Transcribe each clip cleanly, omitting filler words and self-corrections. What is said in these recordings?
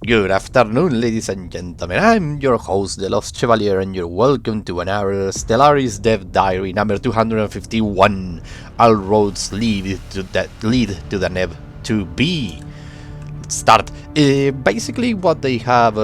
Good afternoon, ladies and gentlemen. I'm your host, the Lost Chevalier, and you're welcome to another Stellaris Dev Diary number 251. All roads lead to the Nev 2B. Let's start. Basically, what they have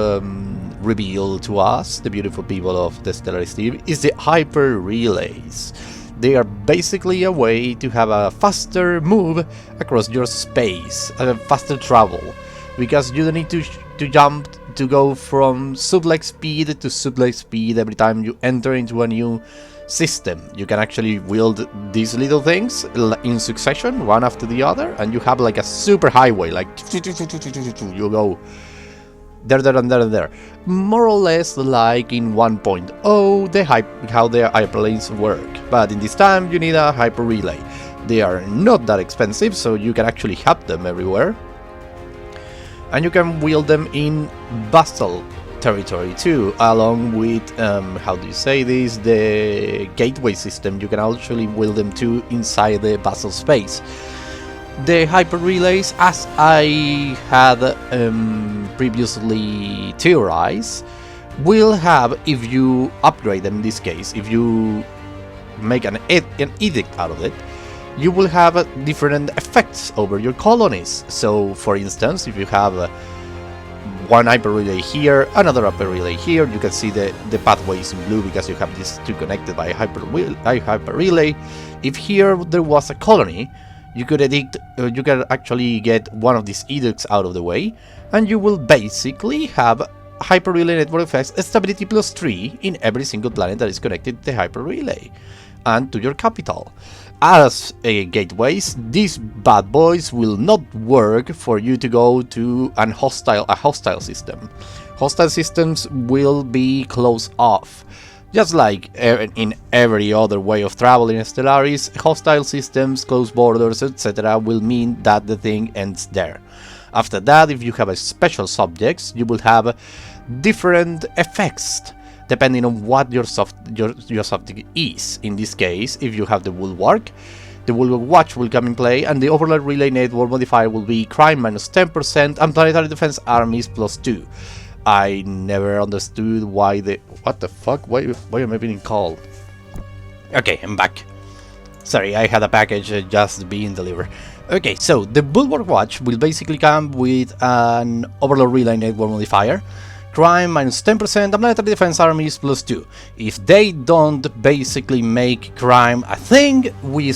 revealed to us, the beautiful people of the Stellaris team, is the hyper relays. They are basically a way to have a faster move across your space, a faster travel, because you don't need to jump to go from sublight speed to sublight speed every time you enter into a new system. You can actually wield these little things in succession, one after the other, and you have like a super highway, like you go there and there. More or less like in 1.0, how the hyperlanes work. But in this time, you need a hyper relay. They are not that expensive, so you can actually have them everywhere. And you can wield them in Basal territory too, along with, how do you say this, the gateway system. You can actually wield them too inside the Basal space. The hyper relays, as I had previously theorized, will have, if you upgrade them in this case, if you make an edict out of it, you will have different effects over your colonies. So, for instance, if you have one hyper relay here, another hyper relay here, you can see the pathways in blue because you have these two connected by a hyper relay. If here there was a colony, you could actually get one of these edicts out of the way, and you will basically have hyper relay network effects stability +3 in every single planet that is connected to the hyper relay and to your capital. As gateways, these bad boys will not work for you to go to a hostile system. Hostile systems will be closed off. Just like in every other way of travel in Stellaris, hostile systems, closed borders, etc. will mean that the thing ends there. After that, if you have a special subjects, you will have different effects depending on what your subject is. In this case, if you have the Bulwark Watch will come in play, and the Overlord Relay Network modifier will be crime -10% and planetary defense armies +2. I never understood why what the fuck? Why am I being called? Okay, I'm back. Sorry, I had a package just being delivered. Okay, so the Bulwark Watch will basically come with an Overlord Relay Network modifier, crime -10% and planetary defense armies +2. If they don't basically make crime a thing, we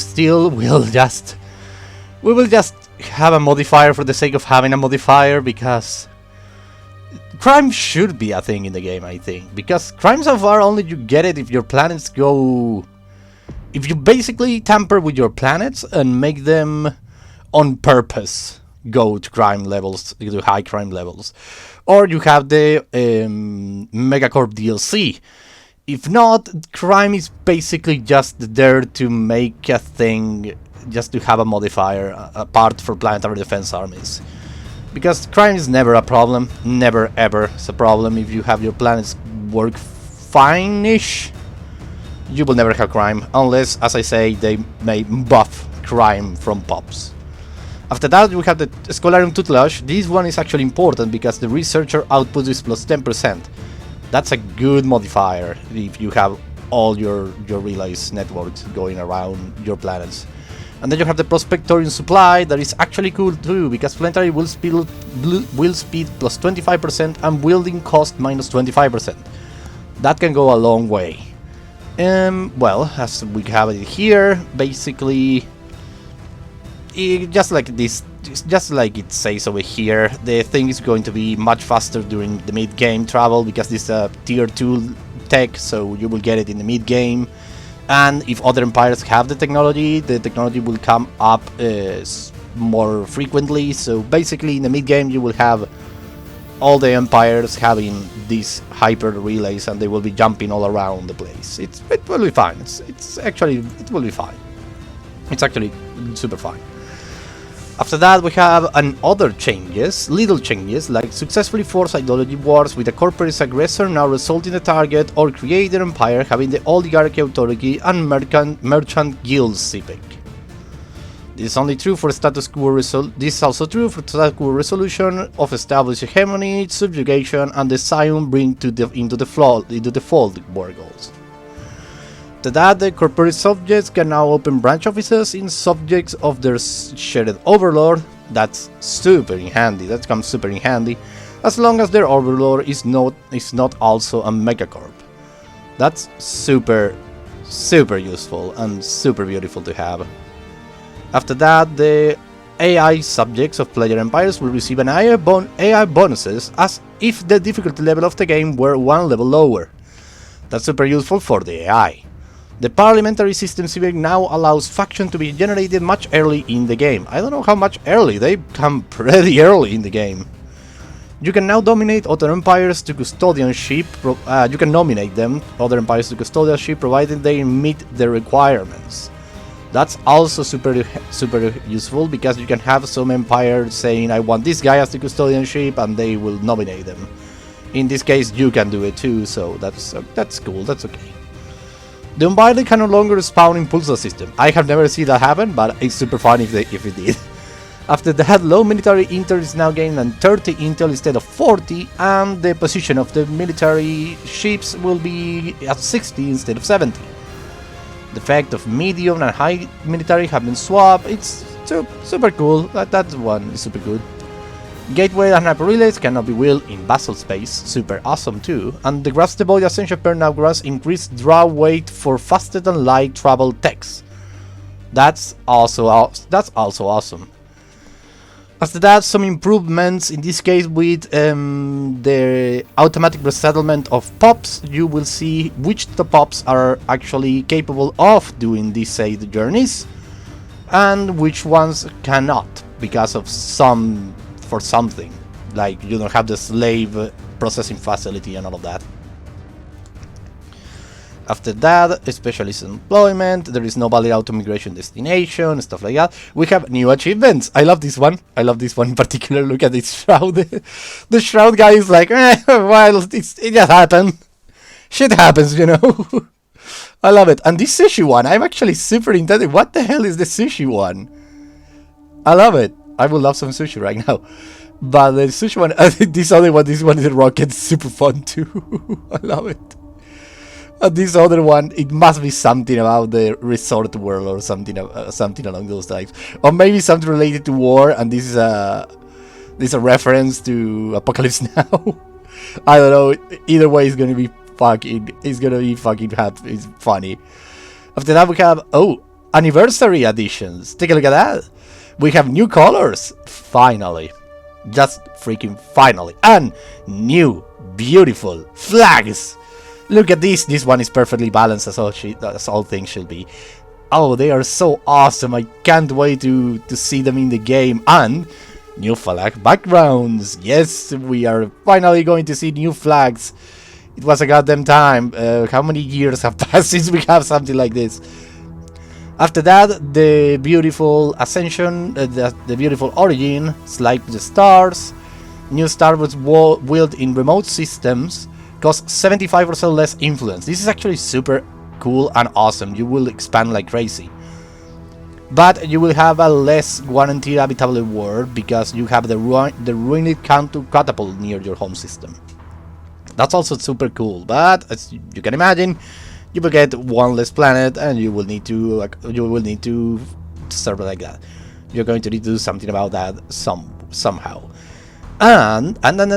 will just have a modifier for the sake of having a modifier, because crime should be a thing in the game, I think. Because crime so far only you get it if your planets go... If you basically tamper with your planets and make them on purpose go to crime levels, to high crime levels. Or you have the Megacorp DLC. If not, crime is basically just there to make a thing, just to have a modifier, a part for planetary defense armies. Because crime is never a problem, never ever is a problem. If you have your planets work fine-ish, you will never have crime, unless, as I say, they may buff crime from pops. After that, we have the Scholarium Tutelage. This one is actually important because the researcher output is +10%. That's a good modifier if you have all your relays networks going around your planets. And then you have the Prospectorium Supply, that is actually cool too, because planetary will speed +25% and wielding cost -25%. That can go a long way. Well, as we have it here, basically, just like it says over here, the thing is going to be much faster during the mid-game travel, because this is a tier 2 tech, so you will get it in the mid-game. And if other empires have the technology will come up more frequently. So basically in the mid-game you will have all the empires having these hyper relays, and they will be jumping all around the place. It will be fine. It will be fine. It's actually super fine. After that, we have other changes, little changes, like successfully force ideology wars with a corporate aggressor now result in the target or create an empire having the oligarchy authority and merchant guild civic. This is only true for status quo this is also true for status quo resolution of established hegemony, subjugation, and the Zion bring into the fold war goals. To that, the corporate subjects can now open branch offices in subjects of their shared overlord. That's super handy. That comes super in handy, as long as their overlord is not also a megacorp. That's super useful and super beautiful to have. After that, the AI subjects of player empires will receive an AI bonuses as if the difficulty level of the game were one level lower. That's super useful for the AI. The parliamentary system even now allows faction to be generated much early in the game. I don't know how much early, they come pretty early in the game. You can now dominate other empires to custodianship. You can nominate them, other empires to custodianship, provided they meet the requirements. That's also super useful, because you can have some empire saying, I want this guy as the custodianship, and they will nominate them. In this case, you can do it too, so that's cool, that's okay. The Unbinded can no longer spawn in Pulsar system. I have never seen that happen, but it's super fun if it did. After that, low military intel is now gained on 30 intel instead of 40, and the position of the military ships will be at 60 instead of 70. The effect of medium and high military have been swapped. It's super cool. That one is super good. Gateway and hyper relays cannot be wheeled in basal space. Super awesome too. And the Grass Devoid Ascension pair now grants increased draw weight for faster than light travel techs. That's also awesome. After that, some improvements, in this case with the automatic resettlement of pops. You will see which the pops are actually capable of doing these saved journeys, and which ones cannot, because of something. Like, you don't have the slave processing facility and all of that. After that, specialist employment, there is no valid auto-migration destination, stuff like that. We have new achievements. I love this one. I love this one in particular. Look at this shroud. The shroud guy is like, well, it just happened. Shit happens, you know. I love it. And this sushi one, I'm actually super intended. What the hell is the sushi one? I love it. I would love some sushi right now. But the sushi one, this one is a rocket, super fun too. I love it. And this other one, it must be something about the resort world or something along those lines, or maybe something related to war. And this is a reference to Apocalypse Now. I don't know. Either way, it's gonna be fucking happy. It's funny. After that, we have anniversary editions. Take a look at that. We have new colors. Finally, just freaking finally, and new beautiful flags. Look at this. This one is perfectly balanced as all things should be. Oh, they are so awesome. I can't wait to see them in the game. And new flag backgrounds. Yes, we are finally going to see new flags. It was a goddamn time. How many years have passed since we have something like this? After that, the beautiful Ascension, the beautiful Origin, Slide the Stars. New Star was wielded in remote systems. Costs 75% less influence. This is actually super cool and awesome. You will expand like crazy. But you will have a less guaranteed habitable world, because you have the ruined catapult near your home system. That's also super cool. But as you can imagine, you will get one less planet, and you will need to serve like that. You're going to need to do something about that somehow. And then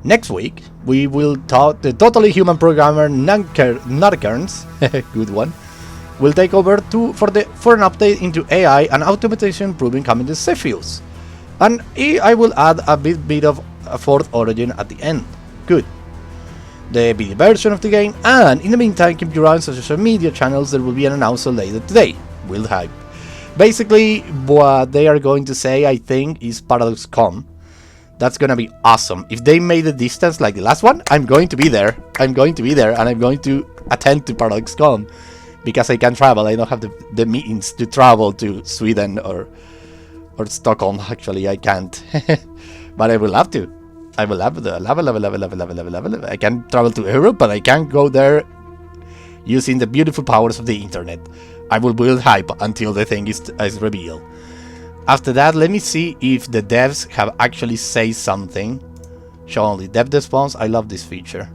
next week we will talk the totally human programmer Narkerns, good one, will take over for an update into AI and automation improving coming to Cepheus. And I will add a bit of a fourth origin at the end. Good. The video version of the game, and in the meantime keep your eyes on social media channels. There will be an announcement later today. We'll hype. Basically, what they are going to say, I think, is ParadoxCon. That's gonna be awesome. If they made the distance like the last one, I'm going to be there. I'm going to be there, and I'm going to attend to ParadoxCon. Because I can travel. I don't have the means to travel to Sweden or Stockholm. Actually, I can't. But I will love to. I will love to. I can travel to Europe, but I can't go there using the beautiful powers of the internet. I will build hype until the thing is revealed. After that, let me see if the devs have actually said something. Show only dev response. I love this feature.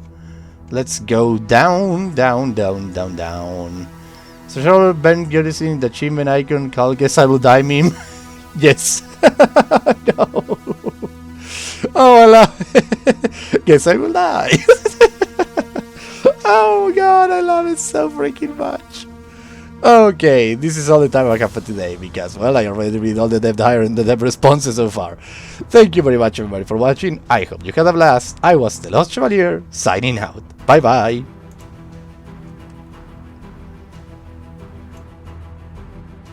Let's go down, down, down, down, down. So sure, Ben Garrison, the achievement icon, called Guess I Will Die meme. Yes. No. Oh, I love it. Guess I will die. Oh god, I love it so freaking much. Okay, this is all the time I have for today because, well, I already read all the dev dire and the dev responses so far. Thank you very much everybody for watching. I hope you had a blast. I was the Lost Chevalier, signing out. Bye bye.